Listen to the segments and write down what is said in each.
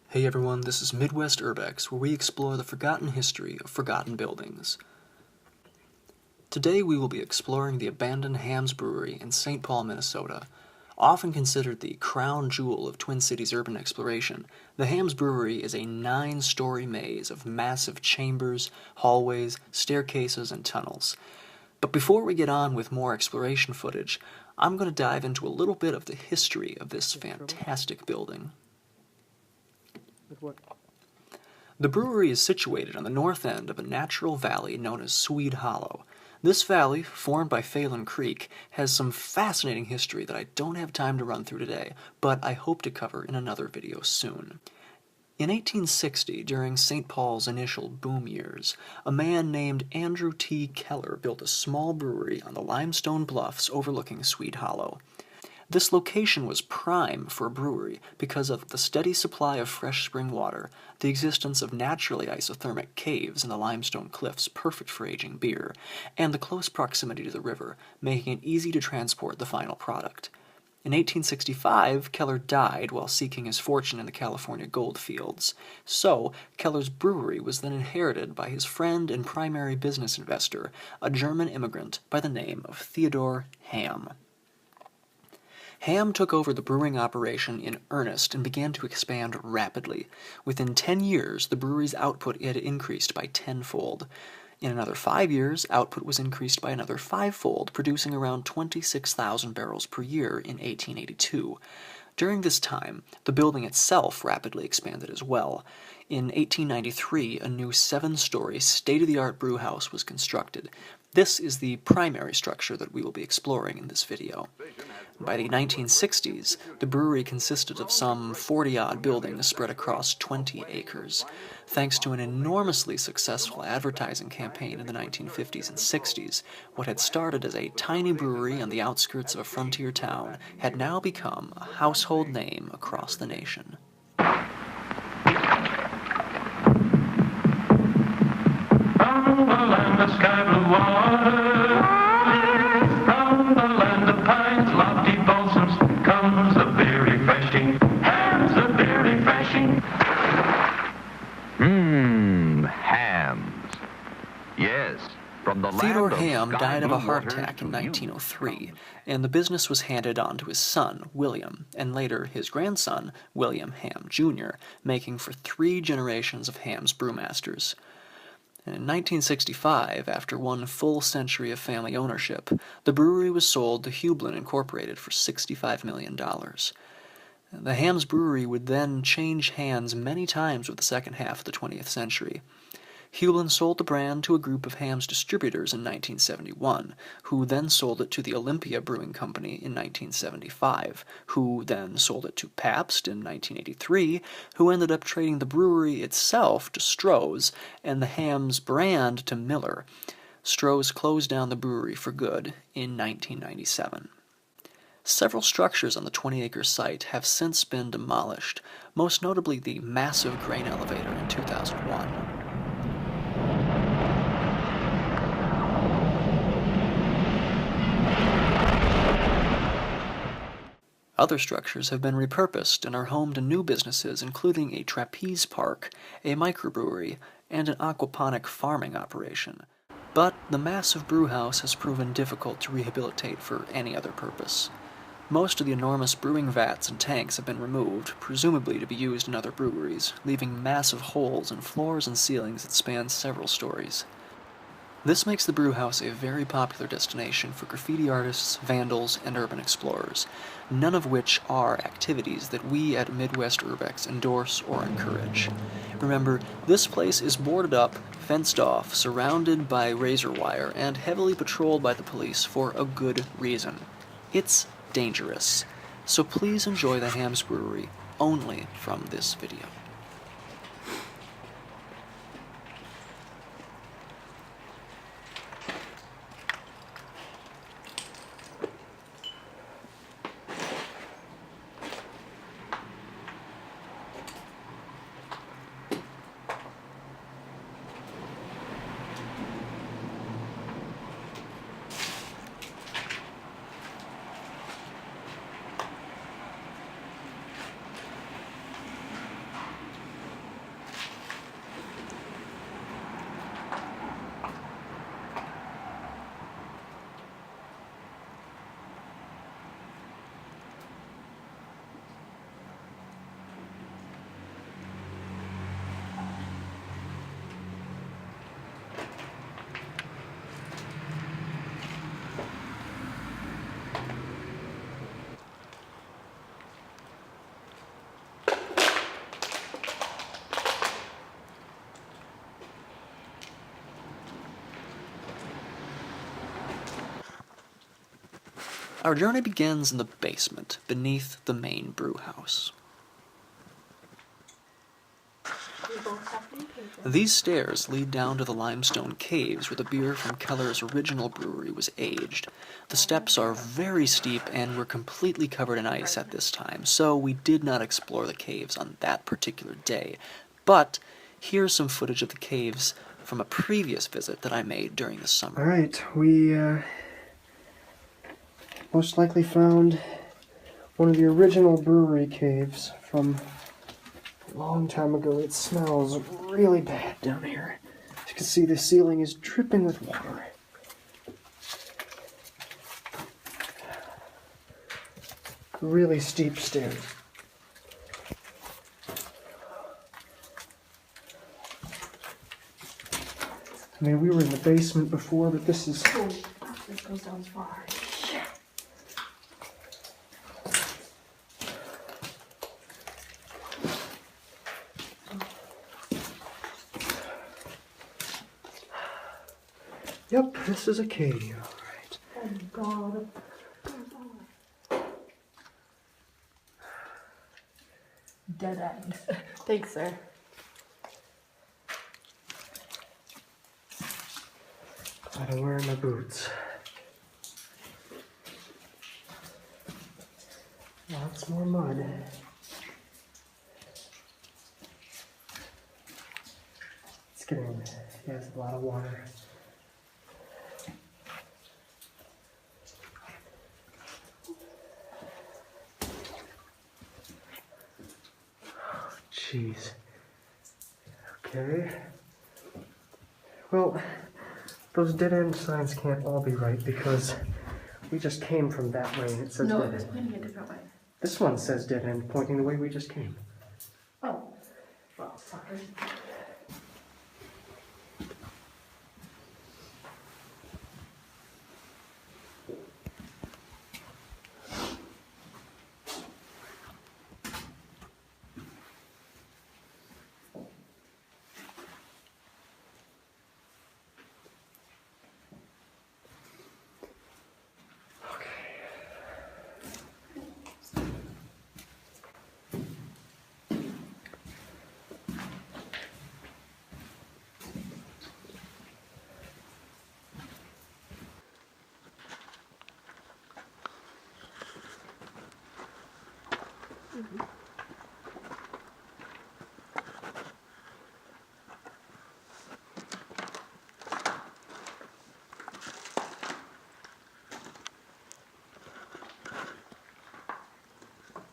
Hey everyone, this is Midwest Urbex, where we explore the forgotten history of forgotten buildings. Today we will be exploring the abandoned Hamm's Brewery in St. Paul, Minnesota. Often considered the crown jewel of Twin Cities urban exploration, the Hamm's Brewery is a 9-story maze of massive chambers, hallways, staircases, and tunnels. But before we get on with more exploration footage, I'm going to dive into a little bit of the history of this fantastic building. The brewery is situated on the north end of a natural valley known as Swede Hollow. This valley, formed by Phelan Creek, has some fascinating history that I don't have time to run through today, but I hope to cover in another video soon. In 1860, during St. Paul's initial boom years, a man named Andrew T. Keller built a small brewery on the limestone bluffs overlooking Swede Hollow. This location was prime for a brewery because of the steady supply of fresh spring water, the existence of naturally isothermic caves in the limestone cliffs perfect for aging beer, and the close proximity to the river, making it easy to transport the final product. In 1865, Keller died while seeking his fortune in the California gold fields. So, Keller's brewery was then inherited by his friend and primary business investor, a German immigrant by the name of Theodor Hamm. Hamm took over the brewing operation in earnest and began to expand rapidly. Within 10 years, the brewery's output had increased by tenfold. In another 5 years, output was increased by another fivefold, producing around 26,000 barrels per year in 1882. During this time, the building itself rapidly expanded as well. In 1893, a new 7-story, state-of-the-art brewhouse was constructed. This is the primary structure that we will be exploring in this video. By the 1960s, the brewery consisted of some 40-odd buildings spread across 20 acres. Thanks to an enormously successful advertising campaign in the 1950s and 60s, what had started as a tiny brewery on the outskirts of a frontier town had now become a household name across the nation. From the land of sky blue water, from the land of pines, lofty balsams, comes a beer refreshing, Hamm's a beer refreshing. Hamm's. Yes, from the Theodor land of Hamm sky died of a blue heart water attack in to 1903, and the business was handed on to his son, William, and later his grandson, William Hamm Jr., making for 3 generations of Hamm's brewmasters. In 1965, after one full century of family ownership, the brewery was sold to Hublin Incorporated for $65 million. The Hamm's Brewery would then change hands many times with the second half of the 20th century. Hublin sold the brand to a group of Hamm's distributors in 1971, who then sold it to the Olympia Brewing Company in 1975, who then sold it to Pabst in 1983, who ended up trading the brewery itself to Stroh's and the Hamm's brand to Miller. Stroh's closed down the brewery for good in 1997. Several structures on the 20-acre site have since been demolished, most notably the massive grain elevator in 2001. Other structures have been repurposed and are home to new businesses including a trapeze park, a microbrewery, and an aquaponic farming operation. But the massive brewhouse has proven difficult to rehabilitate for any other purpose. Most of the enormous brewing vats and tanks have been removed, presumably to be used in other breweries, leaving massive holes in floors and ceilings that span several stories. This makes the Brewhouse a very popular destination for graffiti artists, vandals, and urban explorers, none of which are activities that we at Midwest Urbex endorse or encourage. Remember, this place is boarded up, fenced off, surrounded by razor wire, and heavily patrolled by the police for a good reason. It's dangerous. So please enjoy the Hamm's Brewery only from this video. Our journey begins in the basement, beneath the main brewhouse. These stairs lead down to the limestone caves where the beer from Keller's original brewery was aged. The steps are very steep and were completely covered in ice at this time, so we did not explore the caves on that particular day. But here's some footage of the caves from a previous visit that I made during the summer. Alright, we most likely found one of the original brewery caves from a long time ago. It smells really bad down here. As you can see, the ceiling is dripping with water. Really steep stairs. I mean, we were in the basement before, but this is... Oh, this goes down far. Yeah. Yep, this is a cave. Alright. Oh God. Dead end. Thanks, sir. Glad I'm wearing my boots. Lots more mud. It's getting, yeah, it's a lot of water. Jeez. Okay. Well, those dead end signs can't all be right because we just came from that way and it says No, dead it's end. pointing a different way. This one says dead end, pointing the way we just came. Oh. Well, suckers.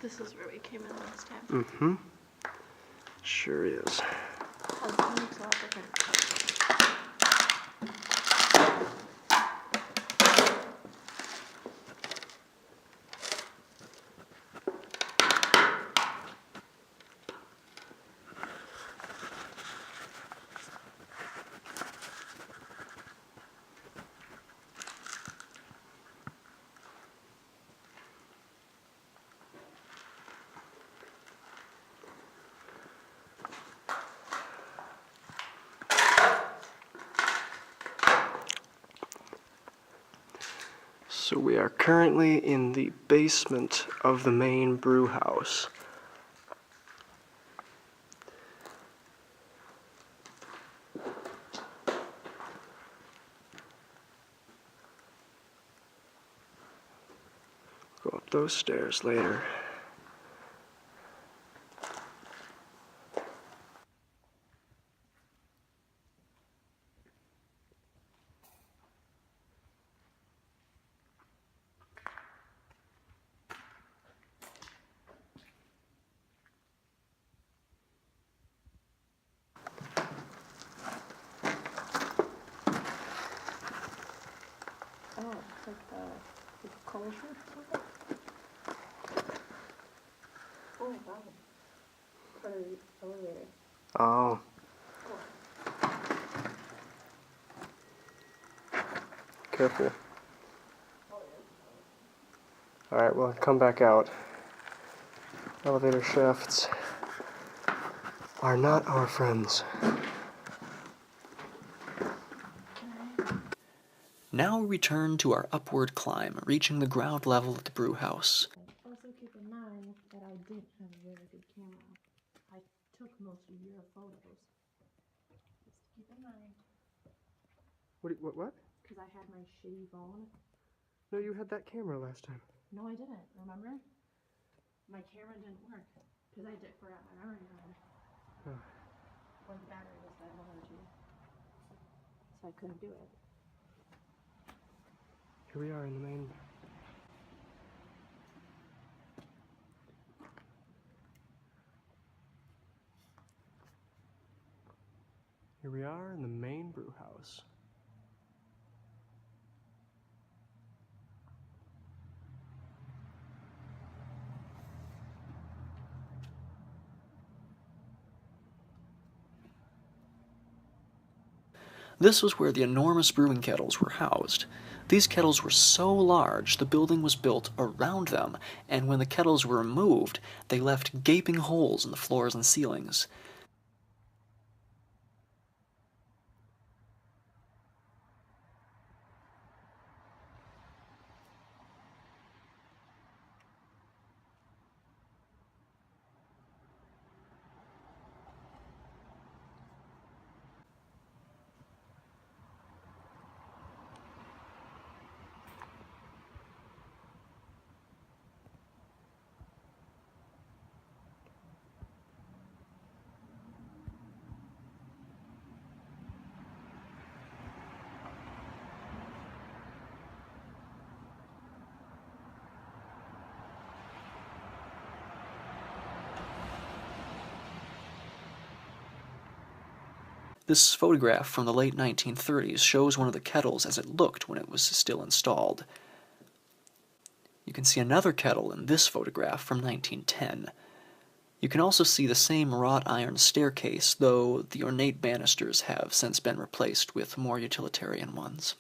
This is where we came in last time. Mm-hmm. Sure is. Oh, it looks a lot different. So we are currently in the basement of the main brew house. Go up those stairs later. Oh, it's like the culture. Oh, wow. Part of the elevator. Oh. Careful. Alright, well, come back out. Elevator shafts are not our friends. Now we return to our upward climb, reaching the ground level at the brewhouse. Also keep in mind that I didn't have a very good camera. I took most of your photos. Just keep in mind. What? Because I had my shitty phone. No, you had that camera last time. No, I didn't. Remember? My camera didn't work because I forgot my memory card. Oh. Or the battery was that low too. So I couldn't do it. Here we are in the main. Here we are in the main brew house. This was where the enormous brewing kettles were housed. These kettles were so large the building was built around them, and when the kettles were removed, they left gaping holes in the floors and ceilings. This photograph from the late 1930s shows one of the kettles as it looked when it was still installed. You can see another kettle in this photograph from 1910. You can also see the same wrought iron staircase, though the ornate banisters have since been replaced with more utilitarian ones.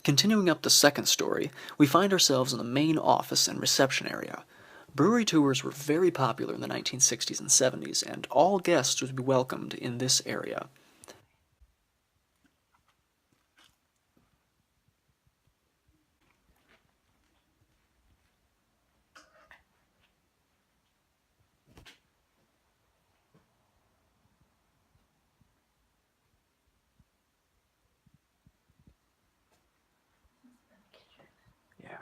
Continuing up the second story, we find ourselves in the main office and reception area. Brewery tours were very popular in the 1960s and 70s, and all guests would be welcomed in this area. Yeah.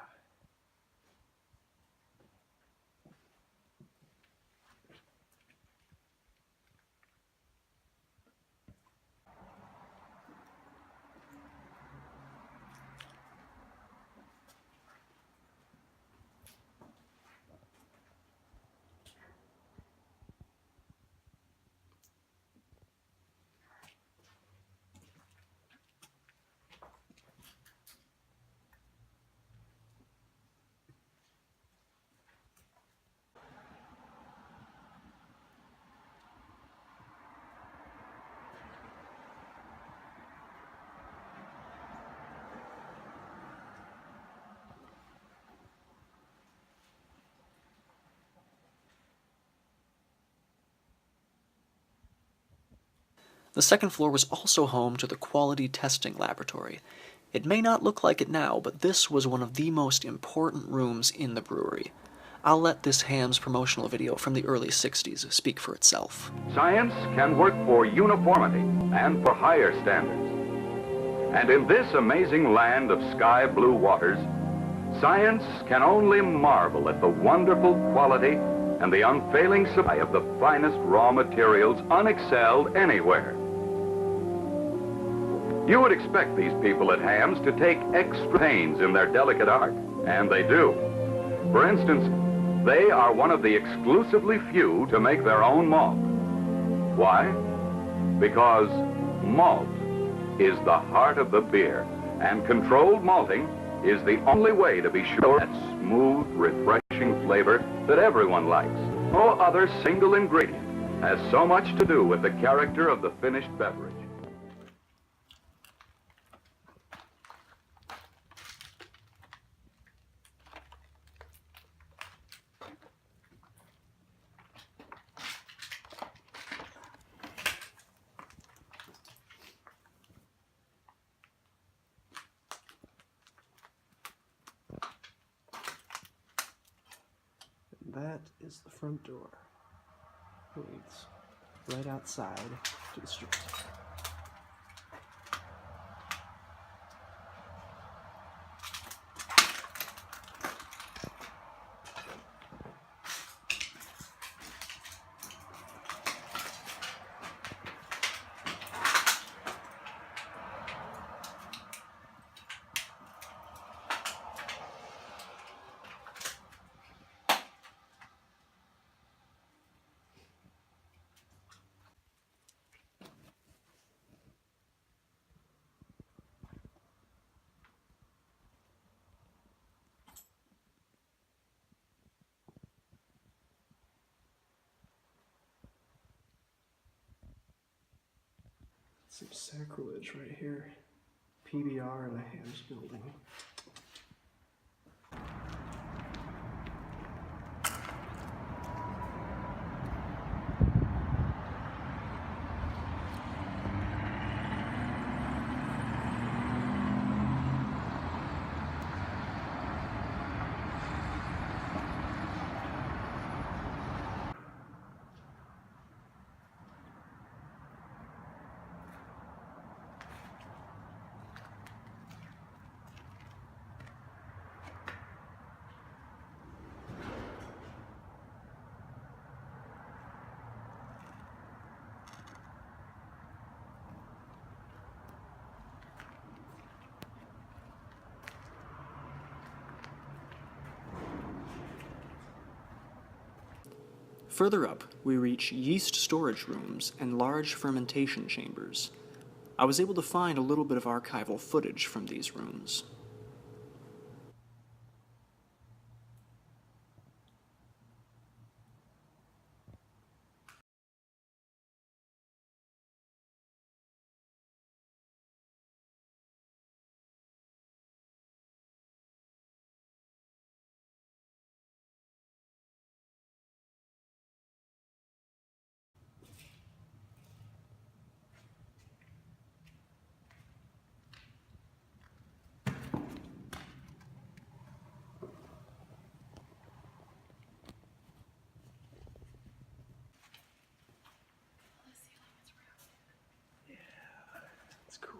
The second floor was also home to the quality testing laboratory. It may not look like it now, but this was one of the most important rooms in the brewery. I'll let this Hamm's promotional video from the early 60s speak for itself. Science can work for uniformity and for higher standards. And in this amazing land of sky blue waters, science can only marvel at the wonderful quality and the unfailing supply of the finest raw materials unexcelled anywhere. You would expect these people at Hamm's to take extra pains in their delicate art, and they do. For instance, they are one of the exclusively few to make their own malt. Why? Because malt is the heart of the beer, and controlled malting is the only way to be sure that smooth, refreshing flavor that everyone likes. No other single ingredient has so much to do with the character of the finished beverage. That is the front door. Leads right outside to the street. Some sacrilege right here. PBR in a Hamm's building. Further up, we reach yeast storage rooms and large fermentation chambers. I was able to find a little bit of archival footage from these rooms. It's cool.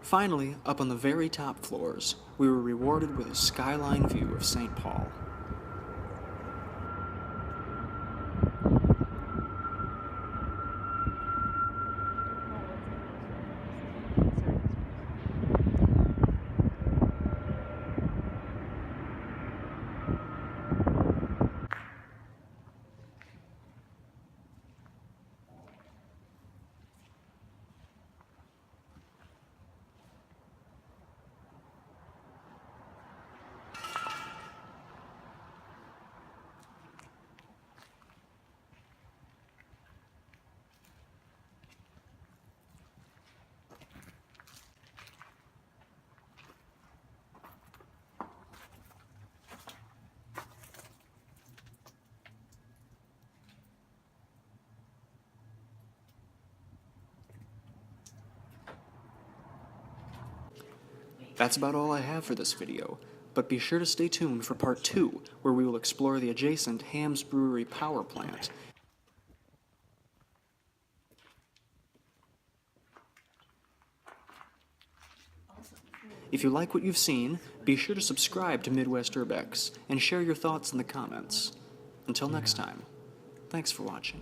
Finally, up on the very top floors, we were rewarded with a skyline view of St. Paul. That's about all I have for this video, but be sure to stay tuned for part 2, where we will explore the adjacent Hamm's Brewery power plant. If you like what you've seen, be sure to subscribe to Midwest Urbex and share your thoughts in the comments. Until next time, thanks for watching.